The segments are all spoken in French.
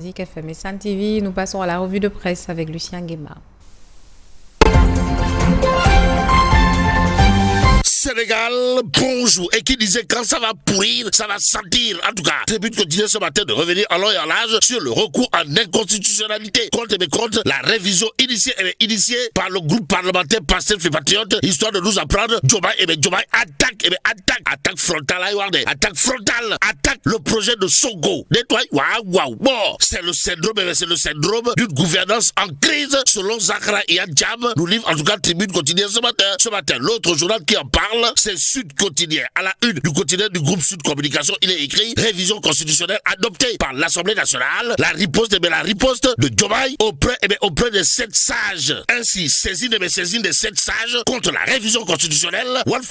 Zik FM et Sun TV, nous passons à la revue de presse avec Lucien Guéma. Sénégal, bonjour. Et qui disait quand ça va pourrir, ça va sentir. En tout cas, Tribune continue ce matin de revenir en long et en large sur le recours en inconstitutionnalité contre la révision initiée par le groupe parlementaire Pastef et Patriotes, histoire de nous apprendre Diomaye attaque frontale, attaque le projet de Sonko. Waouh. Bon, c'est le syndrome d'une gouvernance en crise selon Zahra Iyane. Nous livre en tout cas Tribune continue ce matin. L'autre journal qui en parle, c'est Sud Quotidien. À la une du quotidien du groupe Sud Communication, il est écrit révision constitutionnelle adoptée par l'Assemblée nationale. La riposte de Diomaye auprès des 7 sages. Ainsi, saisine des 7 sages contre la révision constitutionnelle. Wolf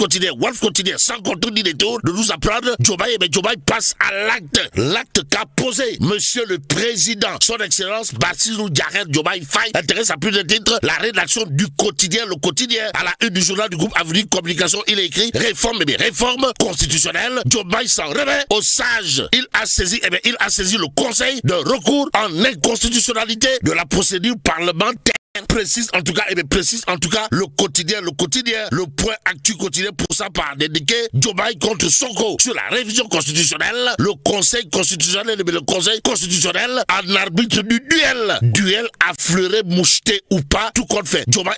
Quotidien, sans contour ni détour, de nous apprendre Diomaye passe à l'acte. L'acte qu'a posé Monsieur le Président, son Excellence Bassirou Diomaye Faye, intéresse à plus de titres la rédaction du quotidien, le quotidien. À la une du journal du groupe Avenir Communication, il est écrit réforme constitutionnelle. Diomaye s'en remet aux sages. Il a saisi le conseil de recours en inconstitutionnalité de la procédure parlementaire. Précise en tout cas le quotidien, le point actu quotidien pour sa part dédié Diomaye contre Sonko sur la révision constitutionnelle. Le conseil constitutionnel en arbitre du duel affleuré, moucheté ou pas, tout compte fait. Diomaye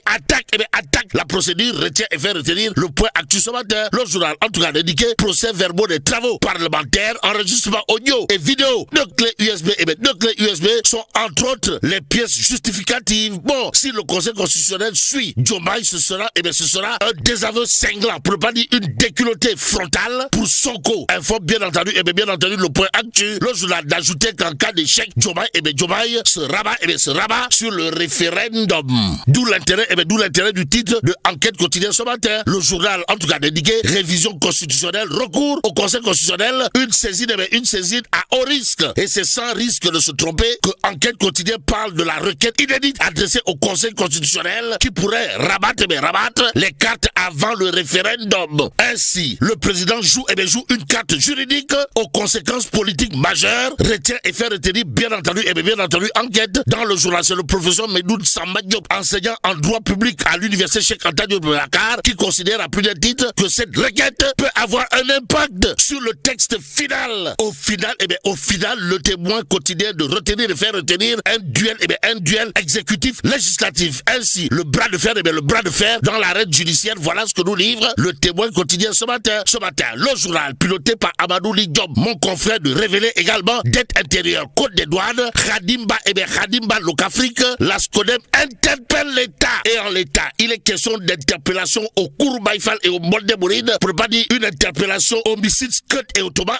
attaque la procédure, retient et fait retenir le point actu ce matin. Le journal en tout cas dédié procès verbaux des travaux parlementaires, enregistrement audio et vidéo de clés USB sont entre autres les pièces justificatives. Bon, si le Conseil constitutionnel suit Diomaye, ce sera un désaveu cinglant, pour ne pas dire une déculottée frontale pour Sonko. Informe bien entendu le point actu. Le journal d'ajouter qu'en cas d'échec, Diomaye se rabat sur le référendum. D'où l'intérêt du titre de Enquête quotidienne ce matin. Le journal, en tout cas dédié, révision constitutionnelle, recours au Conseil constitutionnel, une saisine à haut risque. Et c'est sans risque de se tromper que Enquête quotidienne parle de la requête inédite adressée au Conseil constitutionnel qui pourrait rabattre les cartes avant le référendum. Ainsi, le président joue une carte juridique aux conséquences politiques majeures, retient et fait retenir bien entendu Enquête. Dans le journal, c'est le professeur Medoun Samba Diop, enseignant en droit public à l'université Cheikh Anta Diop de Dakar, qui considère à plus d'un titre que cette requête peut avoir un impact sur le texte final. Au final, le témoin quotidien de retenir et faire retenir un duel exécutif législatif. Ainsi, le bras de fer dans l'arène judiciaire, voilà ce que nous livre le témoin quotidien ce matin. Le journal piloté par Amadou Ly Diop, mon confrère, de révéler également dette intérieure, code des douanes, Khadimba Locafrique, la SCODEM interpelle l'État. Et en l'État, il est question d'interpellation au Kouroubaïfal et au Molde Mouride, pour ne pas dire une interpellation homicide, Scott et Ottoman,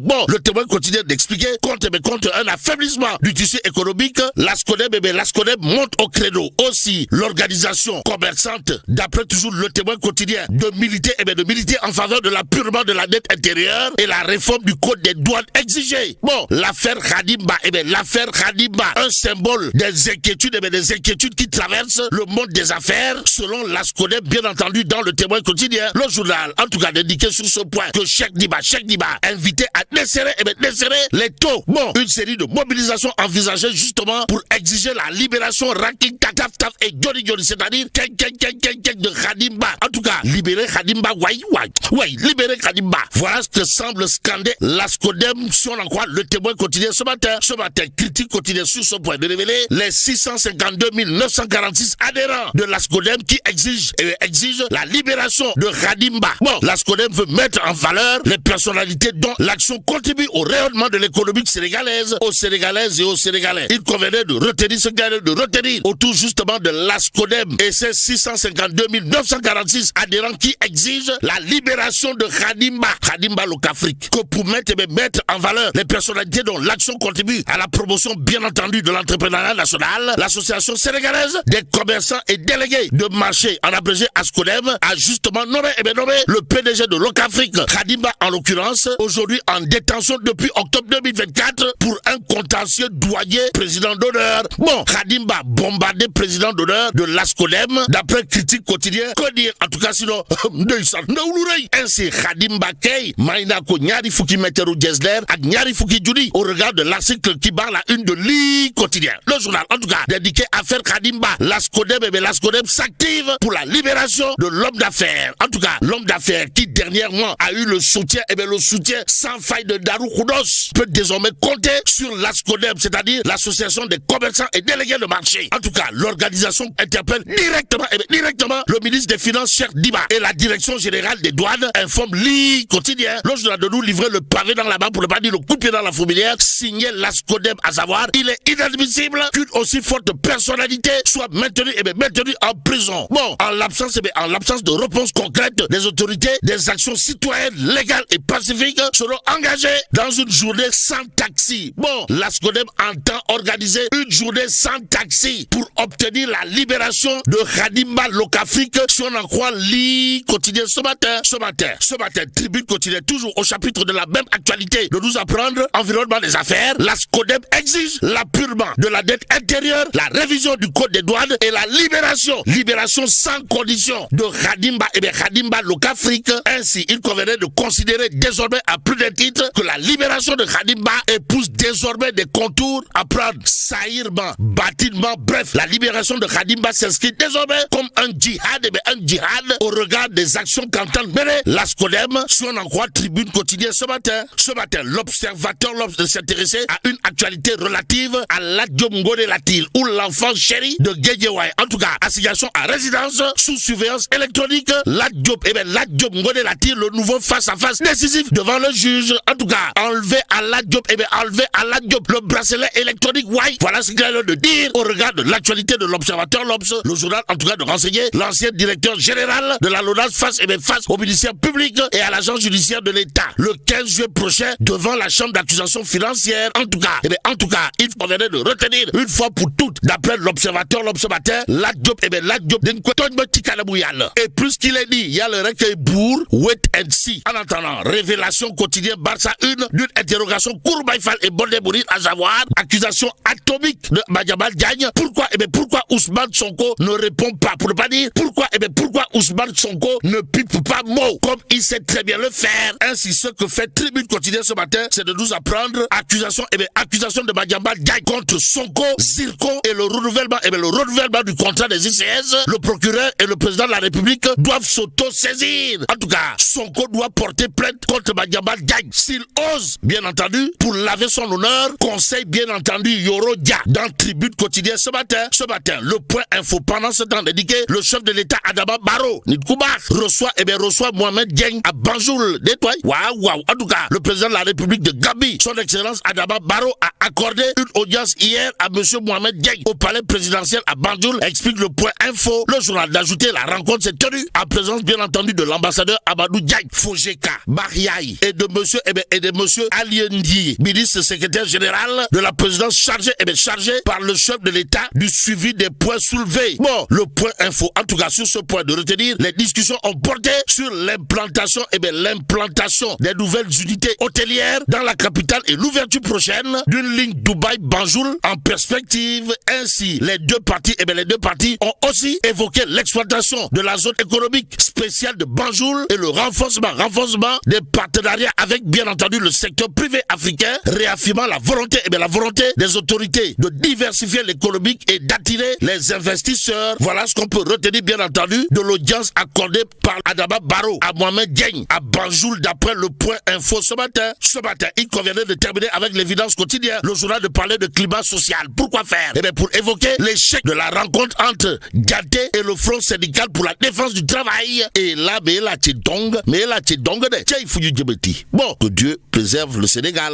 Bon, le témoin quotidien d'expliquer contre un affaiblissement du tissu économique, la SCODEM monte au créneau. Aussi, l'organisation commerçante, d'après toujours le témoin quotidien, de militer en faveur de l'apurement de la dette intérieure et la réforme du code des douanes exigée. Bon, l'affaire Khadimba, un symbole des inquiétudes qui traversent le monde des affaires, selon la SCODEM, bien entendu, dans le témoin quotidien. Le journal, en tout cas, indiqué sur ce point que Cheikh Diba, invité à desserrer les taux. Bon, une série de mobilisations envisagées justement pour exiger la libération Ranking Taf et Johnny, c'est-à-dire de Khadimba. En tout cas, libérer Khadimba, libérer Khadimba. Voilà ce que semble scander la SCODEM, si on en croit le témoin quotidien ce matin. Critique quotidien sur ce point de révéler les 652 946 adhérents de la SCODEM qui exigent la libération de Khadimba. Bon, la SCODEM veut mettre en valeur les personnalités dont l'action contribue au rayonnement de l'économie sénégalaise, aux Sénégalaises et aux Sénégalais. Il convenait de retenir autour justement de la SCODEM et ces 652 946 adhérents qui exigent la libération de Khadimba Locafrique. Que pour mettre en valeur les personnalités dont l'action contribue à la promotion bien entendu de l'entrepreneuriat national, l'association sénégalaise des commerçants et délégués de marché, en abrégé ASCODEM, a justement nommé le PDG de Locafrique, Khadimba en l'occurrence, aujourd'hui en détention depuis octobre 2024 pour un contentieux douanier président d'honneur. Bon, Khadimba bombardé président d'honneur de l'ASCODEM, d'après Critique quotidien, Que dire en tout cas sinon ainsi Khadim Bakay Maïna ko ñaari fukki meteru Jesler ak ñaari fukki junni au regard de l'article qui barre la une de l'I quotidien. Le journal en tout cas dédié à faire Khadim Ba. L'Ascodem s'active pour la libération de l'homme d'affaires. En tout cas, l'homme d'affaires qui dernièrement a eu le soutien sans faille de Darou Khoudos peut désormais compter sur l'Ascodem, c'est-à-dire l'association des commerçants et délégués de marché. En tout cas, l'organisation interpelle directement le ministre des Finances, Cheikh Diba, et la direction générale des douanes informe l'I quotidien. Le journal de nous livrer le pavé dans la main pour ne pas dire le coup de pied dans la fourmilière, signé l'Ascodem, à savoir, il est inadmissible qu'une aussi forte personnalité soit maintenue en prison. Bon, en l'absence de réponse concrète des autorités, des actions citoyennes légales et pacifiques seront engagées dans une journée sans taxi. Bon, l'Ascodem entend organiser une journée sans taxi pour obtenir la libération de Khadim Ba Locafrique, si on en croit l'I quotidien ce matin, Tribune quotidien toujours au chapitre de la même actualité de nous apprendre environnement des affaires. L'Ascodem exige l'appurement de la dette intérieure, la révision du code des douanes et la libération sans condition de Khadim Ba Locafrique. Ainsi, il convenait de considérer désormais à plus d'un titre que la libération de Khadim Ba épouse désormais des contours à prendre saillement, bâtiment, bref, la libération de Khadim Ba s'inscrit désormais comme un djihad au regard des actions qu'entend mener l'Ascodem, si on en croit Tribune quotidien ce matin, l'observateur de s'intéresser à une actualité relative à Lat-Diop Ngoné Latyr ou l'enfant chéri de Guédiawaye. En tout cas, assignation à résidence sous surveillance électronique, Lat-Diop Ngoné Latyr, le nouveau face-à-face décisif devant le juge. En tout cas, enlever à Lat-Diop le bracelet électronique, voilà ce qu'il a de dire au regard de l'actualité de l'observateur L'Obs, le journal en tout cas de renseigner l'ancien directeur général de la LONASE face au ministère public et à l'agence judiciaire de l'État le 15 juillet prochain devant la chambre d'accusation financière. En tout cas, il convenait de retenir une fois pour toutes, d'après l'observateur Lat-Diop et plus qu'il est dit, il y a le recueil Bourg, wait and see. En attendant, révélation quotidienne Barça 1 d'une interrogation Kourbaïfal et Bondé-Bourine à savoir accusation atomique de Madiambal Diagne. Pourquoi Ousmane Sonko ne répond pas, pour ne pas dire pourquoi Ousmane Sonko ne pipe pas mot comme il sait très bien le faire. Ainsi, ce que fait Tribune quotidien ce matin, c'est de nous apprendre accusation de Madiambal Diagne contre Sonko, Zircon et le renouvellement du contrat des ICS. Le procureur et le président de la République doivent s'auto-saisir. En tout cas, Sonko doit porter plainte contre Madiambal Diagne. S'il ose, bien entendu, pour laver son honneur, conseille bien entendu Yoro Dia dans Tribune quotidien ce matin, le point info pendant ce temps dédié, le chef de l'État Adama Barrow reçoit Mohamed Dieng à Banjul. Waouh. En tout cas, le président de la République de Gambie, son excellence Adama Barrow, a accordé une audience hier à monsieur Mohamed Dieng au palais présidentiel à Banjul, explique le point info. Le journal d'ajouter la rencontre s'est tenue en présence bien entendu de l'ambassadeur Amadou Diagne, Fojeka, Bariaï et de monsieur Aliendi, ministre secrétaire général de la présidence chargé par le chef de l'État du suivi des points soulevés. Bon, le point info, en tout cas sur ce point de retenir, les discussions ont porté sur l'implantation des nouvelles unités hôtelières dans la capitale et l'ouverture prochaine d'une ligne Dubaï-Banjul en perspective. Ainsi, les deux parties ont aussi évoqué l'exploitation de la zone économique spéciale de Banjul et le renforcement des partenariats avec bien entendu le secteur privé africain, réaffirmant la volonté des autorités de diversifier l'économie et d'attirer les investisseurs. Voilà ce qu'on peut retenir bien entendu de l'audience accordée par Adama Barrow à Mohamed Dieng à Banjul d'après le point info ce matin. Il conviendrait de terminer avec l'évidence quotidienne, le journal de parler de climat social. Pourquoi faire? Pour évoquer l'échec de la rencontre entre Gaté et le Front syndical pour la défense du travail. Et là, Bon, que Dieu préserve le Sénégal.